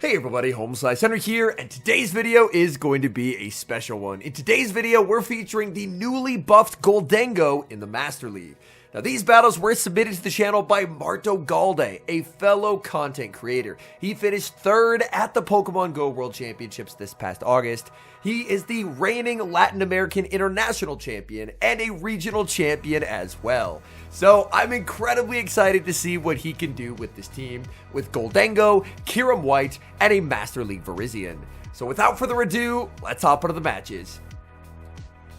Hey everybody, HomeSliceHenry here, and today's video is going to be a special one. In today's video, we're featuring the newly buffed Gholdengo in the Master League. Now, these battles were submitted to the channel by Marto Galde, a fellow content creator. He finished 3rd at the Pokemon Go World Championships this past August. He is the reigning Latin American International Champion and a regional champion as well. So I'm incredibly excited to see what he can do with this team, with Gholdengo, Kyurem White, and a Master League Virizion. So without further ado, let's hop into the matches.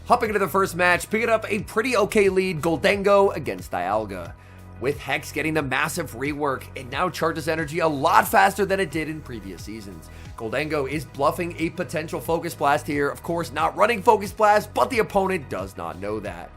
Hopping into the first match, picking up a pretty okay lead, Gholdengo against Dialga. With Hex getting the massive rework, it now charges energy a lot faster than it did in previous seasons. Gholdengo is bluffing a potential Focus Blast here, of course not running Focus Blast, but the opponent does not know that.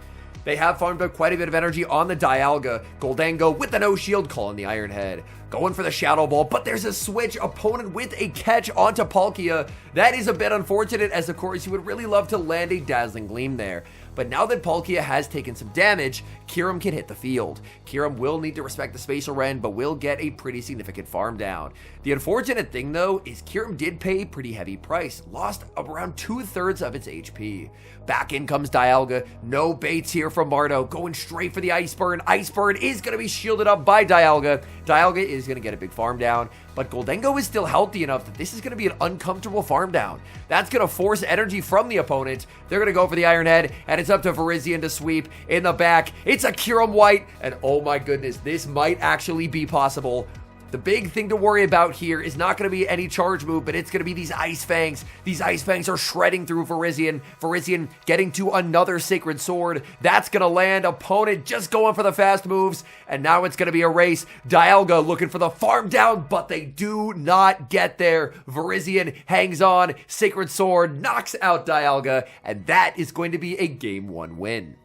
They have farmed up quite a bit of energy on the Dialga. Gholdengo with the no shield calling the Iron Head. Going for the Shadow Ball, but there's a switch. Opponent with a catch onto Palkia. That is a bit unfortunate, as of course you would really love to land a Dazzling Gleam there. But now that Palkia has taken some damage, Kyurem can hit the field. Kyurem will need to respect the Spatial Rend, but will get a pretty significant farm down. The unfortunate thing though is Kyurem did pay a pretty heavy price, lost around 2/3 of its HP. Back in comes Dialga, no baits here from Marto, going straight for the Ice Burn. Ice Burn is going to be shielded up by Dialga. Dialga is going to get a big farm down, but Gholdengo is still healthy enough that this is going to be an uncomfortable farm down. That's going to force energy from the opponent. They're going to go for the Iron Head, and it's up to Virizion to sweep in the back. It's a Kyurem White, and oh my goodness, this might actually be possible. The big thing to worry about here is not going to be any charge move, but it's going to be these Ice Fangs. These Ice Fangs are shredding through Virizion. Virizion getting to another Sacred Sword. That's going to land. Opponent just going for the fast moves, and now it's going to be a race. Dialga looking for the farm down, but they do not get there. Virizion hangs on. Sacred Sword knocks out Dialga, and that is going to be a Game 1 win.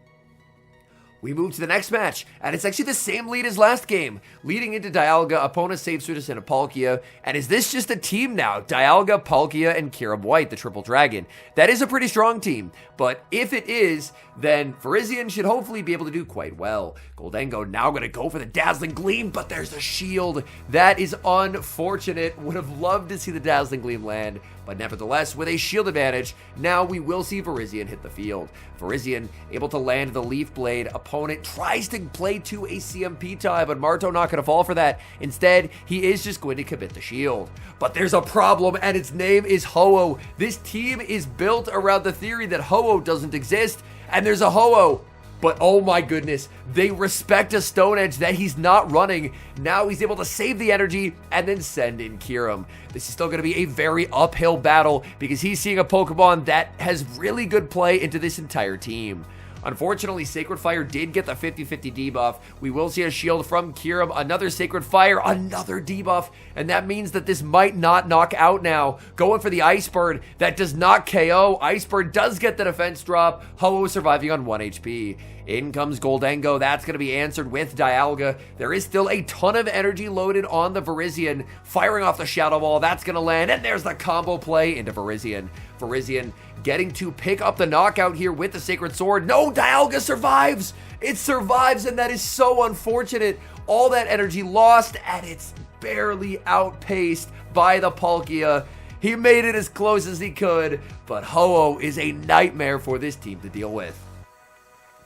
We move to the next match, and it's actually the same lead as last game. Leading into Dialga, opponent saves Sudas into Palkia, and is this just a team now? Dialga, Palkia, and Kyurem White, the Triple Dragon. That is a pretty strong team, but if it is, then Virizion should hopefully be able to do quite well. Gholdengo now going to go for the Dazzling Gleam, but there's a shield. That is unfortunate. Would have loved to see the Dazzling Gleam land, but nevertheless, with a shield advantage, now we will see Virizion hit the field. Virizion able to land the Leaf Blade. Opponent tries to play to a CMP tie, but Marto not going to fall for that. Instead, he is just going to commit the shield. But there's a problem, and its name is Ho-Oh. This team is built around the theory that Ho-Oh doesn't exist, and there's a Ho-Oh. But oh my goodness, they respect a Stone Edge that he's not running. Now he's able to save the energy and then send in Kyurem. This is still going to be a very uphill battle because he's seeing a Pokemon that has really good play into this entire team. Unfortunately, Sacred Fire did get the 50-50 debuff. We will see a shield from Kyurem, another Sacred Fire, another debuff, and that means that this might not knock out now. Going for the Ice Bird, that does not KO. Ice Bird does get the defense drop. Ho-Oh surviving on 1 HP. In comes Gholdengo. That's going to be answered with Dialga. There is still a ton of energy loaded on the Virizion. Firing off the Shadow Ball, that's going to land, and there's the combo play into Virizion. Virizion getting to pick up the knockout here with the Sacred Sword. No, Dialga survives! It survives, and that is so unfortunate. All that energy lost, and it's barely outpaced by the Palkia. He made it as close as he could, but Ho-Oh is a nightmare for this team to deal with.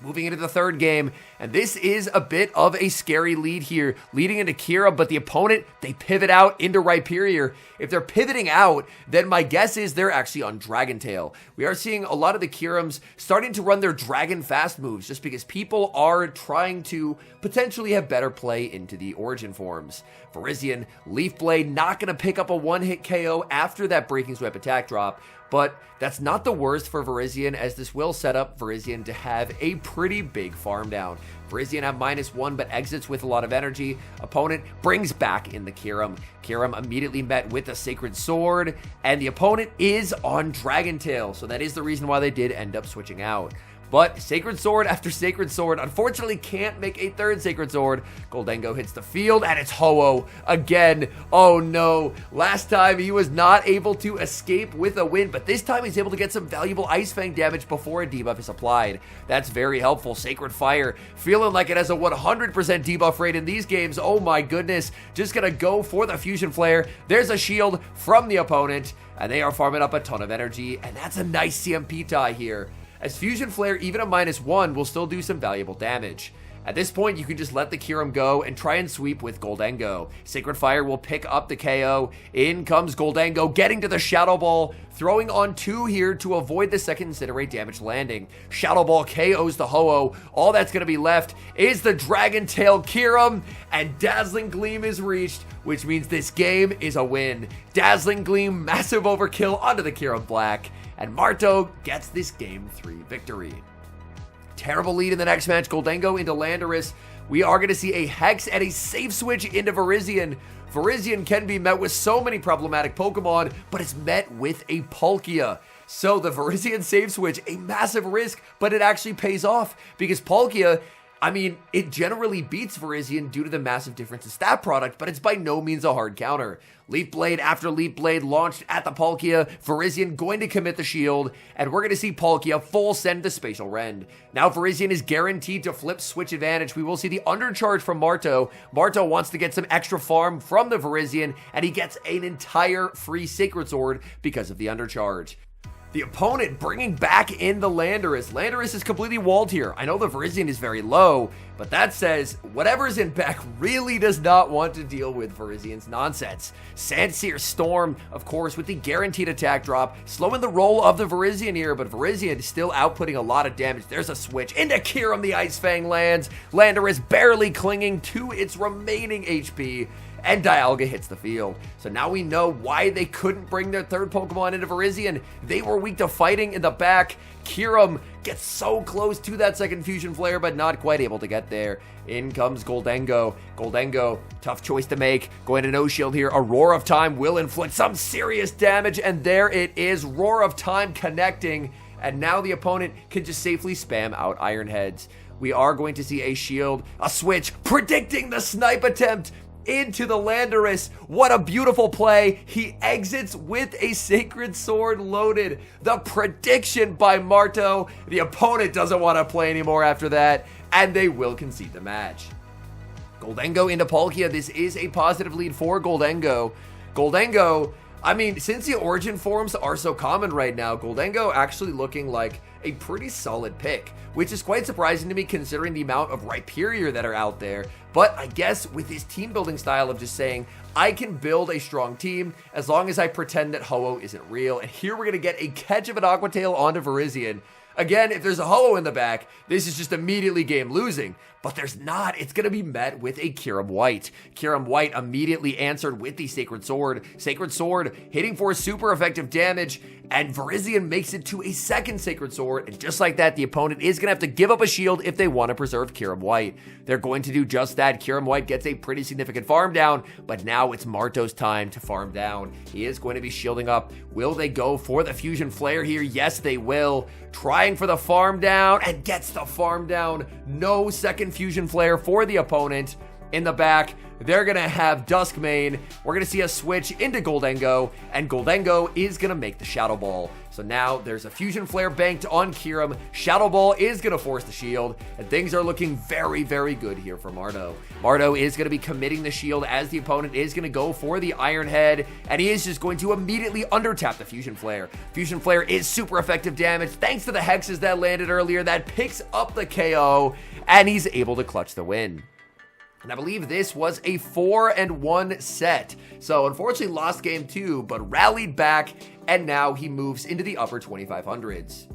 Moving into the third game, and this is a bit of a scary lead here, leading into Kira, but the opponent, they pivot out into Rhyperior. If they're pivoting out, then my guess is they're actually on Dragon Tail. We are seeing a lot of the Kyurems starting to run their Dragon Fast moves, just because people are trying to potentially have better play into the Origin forms. Virizion, Leaf Blade, not going to pick up a one-hit KO after that Breaking Sweep attack drop, but that's not the worst for Virizion, as this will set up Virizion to have a pretty big farm down. Virizion have -1, but exits with a lot of energy. Opponent brings back in the Kyurem. Kyurem immediately met with a Sacred Sword, and the opponent is on Dragon Tail, so that is the reason why they did end up switching out. but Sacred Sword after Sacred Sword unfortunately can't make a third Sacred Sword. Gholdengo hits the field, and it's Ho-Oh again. Oh no, last time he was not able to escape with a win, but this time he's able to get some valuable Ice Fang damage before a debuff is applied. That's very helpful. Sacred Fire, feeling like it has a 100% debuff rate in these games. Oh my goodness, just gonna go for the Fusion Flare. There's a shield from the opponent, and they are farming up a ton of energy, and that's a nice CMP tie here, as Fusion Flare, even a -1, will still do some valuable damage. At this point, you can just let the Kyurem go and try and sweep with Gholdengo. Sacred Fire will pick up the KO. In comes Gholdengo, getting to the Shadow Ball, throwing on 2 here to avoid the second Incinerate damage landing. Shadow Ball KOs the Ho-Oh. All that's going to be left is the Dragon Tail Kyurem, and Dazzling Gleam is reached, which means this game is a win. Dazzling Gleam, massive overkill onto the Kyurem Black, and Marto gets this Game 3 victory. Terrible lead in the next match. Gholdengo into Landorus. We are going to see a Hex and a safe switch into Virizion. Virizion can be met with so many problematic Pokemon, but it's met with a Palkia. So the Virizion safe switch, a massive risk, but it actually pays off because Palkia, I mean, it generally beats Virizion due to the massive difference in stat product, but it's by no means a hard counter. Leaf Blade after Leaf Blade launched at the Palkia, Virizion going to commit the shield, and we're going to see Palkia full send the Spatial Rend. Now Virizion is guaranteed to flip switch advantage. We will see the undercharge from Marto. Marto wants to get some extra farm from the Virizion, and he gets an entire free Sacred Sword because of the undercharge. The opponent bringing back in the Landorus. Landorus is completely walled here. I know the Virizion is very low, but that says whatever's in back really does not want to deal with Virizion's nonsense. Sandsear Storm, of course, with the guaranteed attack drop, slowing the roll of the Virizion here, but Virizion is still outputting a lot of damage. There's a switch into Kyurem, the Ice Fang lands. Landorus barely clinging to its remaining HP, and Dialga hits the field. So now we know why they couldn't bring their third Pokemon into Virizion. They were weak to fighting in the back. Kyurem gets so close to that second Fusion Flare, but not quite able to get there. In comes Gholdengo. Gholdengo, tough choice to make. Going to no shield here. A Roar of Time will inflict some serious damage, and there it is. Roar of Time connecting, and now the opponent can just safely spam out Iron Heads. We are going to see a shield, a switch, predicting the snipe attempt into the Landorus. What a beautiful play. He exits with a Sacred Sword loaded. The prediction by Marto. The opponent doesn't want to play anymore after that, and they will concede the match. Gholdengo into Palkia. This is a positive lead for Gholdengo. Gholdengo, I mean, since the origin forms are so common right now, Gholdengo actually looking like a pretty solid pick, which is quite surprising to me considering the amount of Rhyperior that are out there. But I guess with his team building style of just saying, I can build a strong team as long as I pretend that Ho-Oh isn't real. And here we're going to get a catch of an Aqua Tail onto Virizion. Again, if there's a Ho-Oh in the back, this is just immediately game losing. But there's not. It's going to be met with a Kyurem White. Kyurem White immediately answered with the Sacred Sword. Sacred Sword hitting for super effective damage, and Virizion makes it to a second Sacred Sword. And just like that, the opponent is going to have to give up a shield if they want to preserve Kyurem White. They're going to do just that. Kyurem White gets a pretty significant farm down, but now it's Marto's time to farm down. He is going to be shielding up. Will they go for the Fusion Flare here? Yes, they will. Trying for the farm down, and gets the farm down. No second Fusion Flare for the opponent. In the back, they're going to have Duskmane. We're going to see a switch into Gholdengo, and Gholdengo is going to make the Shadow Ball. So now there's a Fusion Flare banked on Kyurem. Shadow Ball is going to force the shield, and things are looking very, very good here for Marto. Marto is going to be committing the shield as the opponent is going to go for the Iron Head, and he is just going to immediately undertap the Fusion Flare. Fusion Flare is super effective damage thanks to the hexes that landed earlier that picks up the KO, and he's able to clutch the win. And I believe this was a 4-1 set. So unfortunately lost game 2, but rallied back, and now he moves into the upper 2500s.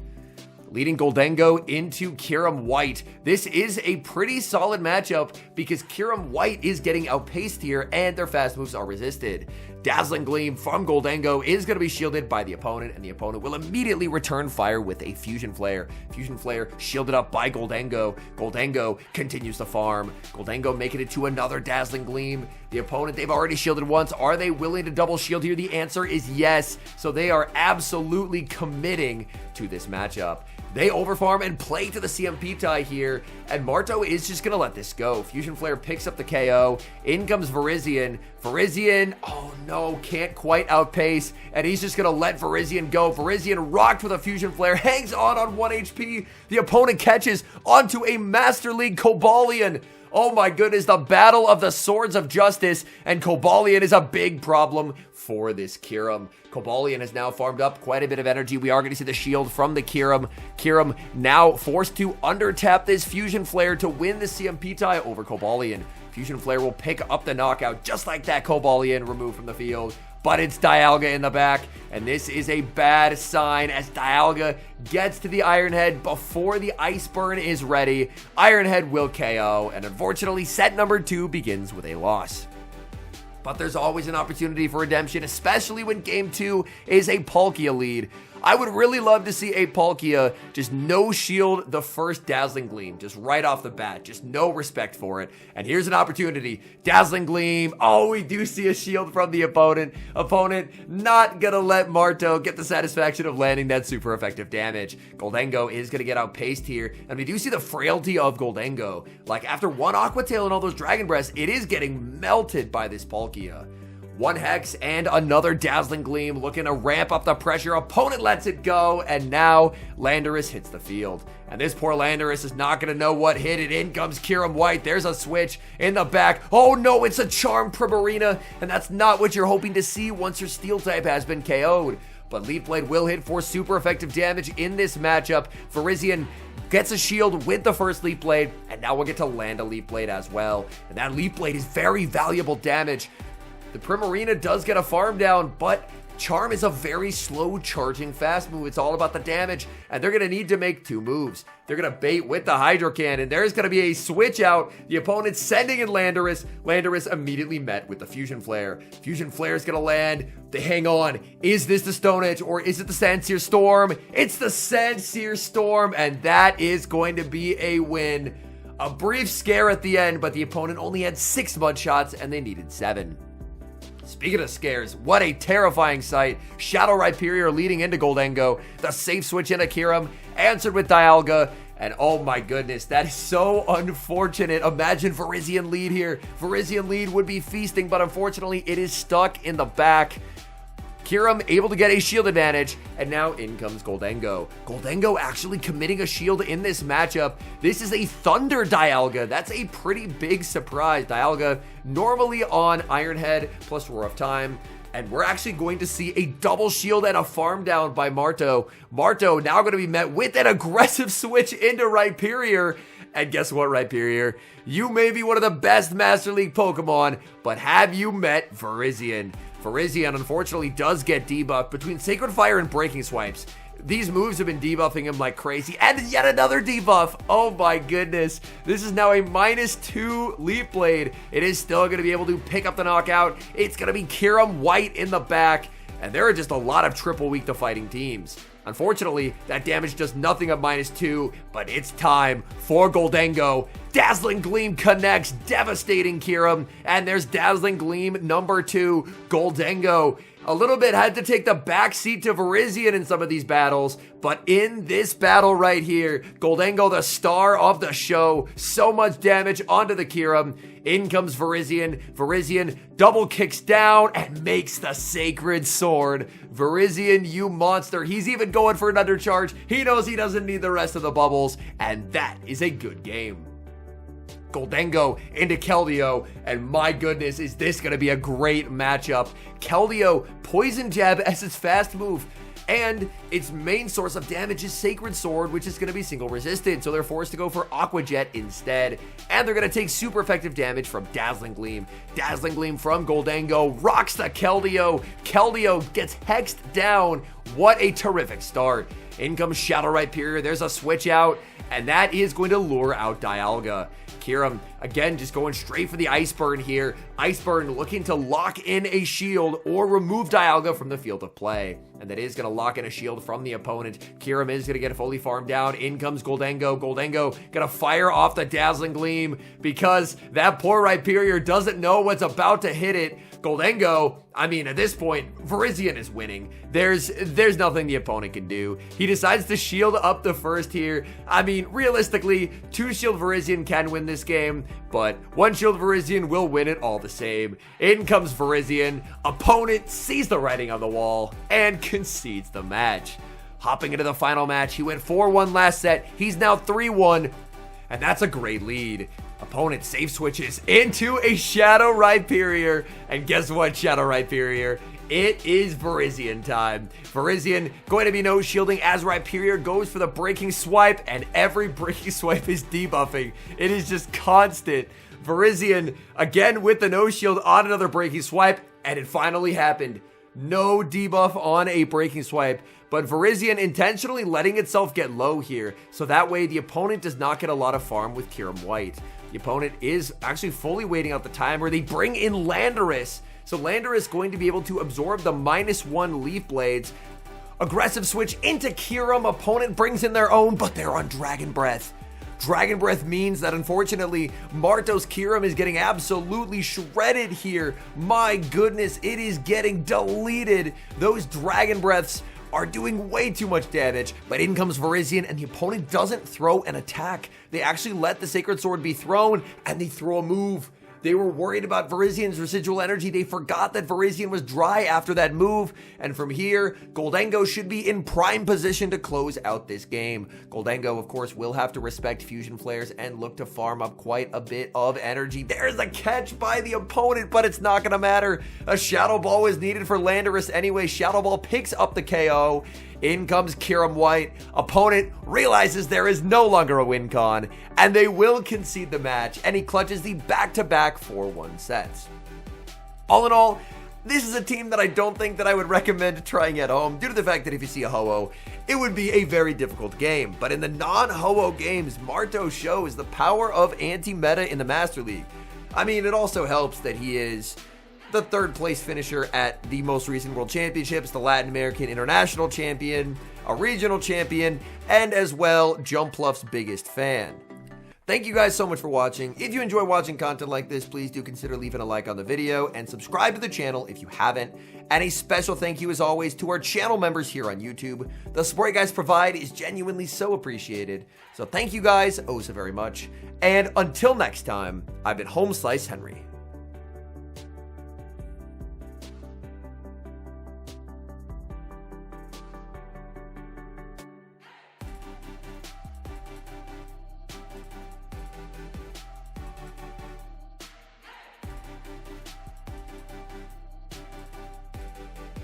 Leading Gholdengo into Kyurem White. This is a pretty solid matchup because Kyurem White is getting outpaced here and their fast moves are resisted. Dazzling Gleam from Gholdengo is going to be shielded by the opponent, and the opponent will immediately return fire with a Fusion Flare. Fusion Flare shielded up by Gholdengo. Gholdengo continues to farm. Gholdengo making it to another Dazzling Gleam. The opponent, they've already shielded once. Are they willing to double shield here? The answer is yes. So they are absolutely committing to this matchup. They overfarm and play to the CMP tie here, and Marto is just gonna let this go. Fusion Flare picks up the KO. In comes Virizion. Virizion, oh no, can't quite outpace, and he's just gonna let Virizion go. Virizion rocked with a Fusion Flare, hangs on 1 HP. The opponent catches onto a Master League Cobalion. Oh my goodness, the battle of the Swords of Justice, and Cobalion is a big problem for this Kyurem. Cobalion has now farmed up quite a bit of energy. We are going to see the shield from the Kyurem. Kyurem now forced to undertap this Fusion Flare to win the CMP tie over Cobalion. Fusion Flare will pick up the knockout just like that. Cobalion removed from the field, but it's Dialga in the back, and this is a bad sign as Dialga gets to the Iron Head before the Ice Burn is ready. Iron Head will KO, and unfortunately set number 2 begins with a loss. But there's always an opportunity for redemption, especially when game 2 is a Palkia lead. I would really love to see a Palkia just no shield the first Dazzling Gleam, just right off the bat, just no respect for it. And here's an opportunity. Dazzling Gleam. Oh, we do see a shield from the opponent. Opponent not gonna let Marto get the satisfaction of landing that super effective damage. Gholdengo is gonna get outpaced here, and we do see the frailty of Gholdengo. Like after one Aqua Tail and all those Dragon Breaths, it is getting melted by this Palkia. One Hex and another Dazzling Gleam looking to ramp up the pressure. Opponent lets it go, and now Landorus hits the field. And this poor Landorus is not going to know what hit it. In comes Kyurem White. There's a switch in the back. Oh no, it's a Charmed Primarina, and that's not what you're hoping to see once your Steel type has been KO'd. But Leaf Blade will hit for super effective damage in this matchup. Virizion gets a shield with the first Leaf Blade, and now we'll get to land a Leaf Blade as well. And that Leaf Blade is very valuable damage. The Primarina does get a farm down, but Charm is a very slow charging fast move. It's all about the damage, and they're going to need to make 2 moves. They're going to bait with the Hydro Cannon. There's going to be a switch out. The opponent's sending in Landorus. Landorus immediately met with the Fusion Flare. Fusion Flare is going to land. They hang on. Is this the Stone Edge or is it the Sandsear Storm? It's the Sandsear Storm, and that is going to be a win. A brief scare at the end, but the opponent only had 6 mud shots and they needed 7. Speaking of scares, what a terrifying sight. Shadow Rhyperior leading into Gholdengo. The safe switch into Kyurem, answered with Dialga. And oh my goodness, that is so unfortunate. Imagine Virizion lead here. Virizion lead would be feasting, but unfortunately it is stuck in the back. Kyurem able to get a shield advantage, and now in comes Gholdengo. Gholdengo actually committing a shield in this matchup. This is a Thunder Dialga. That's a pretty big surprise. Dialga normally on Iron Head plus Roar of Time, and we're actually going to see a double shield and a farm down by Marto. Marto now going to be met with an aggressive switch into Rhyperior. And guess what, Rhyperior? You may be one of the best Master League Pokemon, but have you met Virizion? Virizion unfortunately does get debuffed between Sacred Fire and Breaking Swipes. These moves have been debuffing him like crazy, and yet another debuff. Oh my goodness. This is now a -2 Leaf Blade. It is still going to be able to pick up the knockout. It's going to be Kyurem White in the back, and there are just a lot of triple weak to fighting teams. Unfortunately, that damage does nothing at -2, but it's time for Gholdengo. Dazzling Gleam connects, devastating Kyurem, and there's Dazzling Gleam number 2. Gholdengo a little bit had to take the backseat to Virizion in some of these battles, but in this battle right here, Gholdengo, the star of the show, so much damage onto the Kyurem. In comes Virizion. Virizion double kicks down and makes the Sacred Sword. Virizion, you monster. He's even going for an undercharge. He knows he doesn't need the rest of the bubbles, and that is a good game. Gholdengo into Keldeo, and my goodness, is this going to be a great matchup. Keldeo, Poison Jab as its fast move, and its main source of damage is Sacred Sword, which is going to be single resisted, so they're forced to go for Aqua Jet instead, and they're going to take super effective damage from Dazzling Gleam. Dazzling Gleam from Gholdengo rocks the Keldeo. Keldeo gets hexed down. What a terrific start. In comes Shadow Rhyperior. There's a switch out, and that is going to lure out Dialga. Kyurem Again, just going straight for the Ice Burn here. Ice Burn looking to lock in a shield or remove Dialga from the field of play. And that is going to lock in a shield from the opponent. Kyurem is going to get fully farmed down. In comes Gholdengo. Gholdengo going to fire off the Dazzling Gleam because that poor Rhyperior doesn't know what's about to hit it. Gholdengo, I mean, at this point, Virizion is winning. There's nothing the opponent can do. He decides to shield up the first here. I mean, realistically, 2 shield Virizion can win this game, but 1 shield Virizion will win it all the same. In comes Virizion. Opponent sees the writing on the wall and concedes the match. Hopping into the final match, he went 4-1 last set. He's now 3-1, and that's a great lead. Opponent safe switches into a Shadow Rhyperior, and guess what, Shadow Rhyperior? It is Virizion time. Virizion going to be no shielding as Rhyperior goes for the breaking swipe, and every breaking swipe is debuffing. It is just constant. Virizion again with the no shield on another breaking swipe, and it finally happened. No debuff on a breaking swipe, but Virizion intentionally letting itself get low here, so that way the opponent does not get a lot of farm with Kyurem White. The opponent is actually fully waiting out the timer. They bring in Landorus, so Landorus going to be able to absorb the -1 Leaf Blades. Aggressive switch into Kyurem. Opponent brings in their own, but they're on Dragon Breath. Dragon Breath means that unfortunately Marto's Kyurem is getting absolutely shredded here. My goodness, it is getting deleted. Those Dragon Breaths are doing way too much damage, but in comes Virizion, and the opponent doesn't throw an attack. They actually let the Sacred Sword be thrown, and they throw a move. They were worried about Virizion's residual energy. They forgot that Virizion was dry after that move. And from here, Gholdengo should be in prime position to close out this game. Gholdengo, of course, will have to respect Fusion Flares and look to farm up quite a bit of energy. There's a catch by the opponent, but it's not going to matter. A Shadow Ball was needed for Landorus anyway. Shadow Ball picks up the KO. In comes Kyurem White. Opponent realizes there is no longer a win con, and they will concede the match, and he clutches the back-to-back 4-1 sets. All in all, this is a team that I don't think that I would recommend trying at home, due to the fact that if you see a Ho-Oh, it would be a very difficult game. But in the non-Ho-Oh games, Marto shows the power of anti-meta in the Master League. I mean, it also helps that he is the 3rd place finisher at the most recent World Championships, the Latin American International Champion, a regional champion, and as well, Jumpluff's biggest fan. Thank you guys so much for watching. If you enjoy watching content like this, please do consider leaving a like on the video and subscribe to the channel if you haven't. And a special thank you as always to our channel members here on YouTube. The support you guys provide is genuinely so appreciated. So thank you guys oh so very much. And until next time, I've been HomeSliceHenry.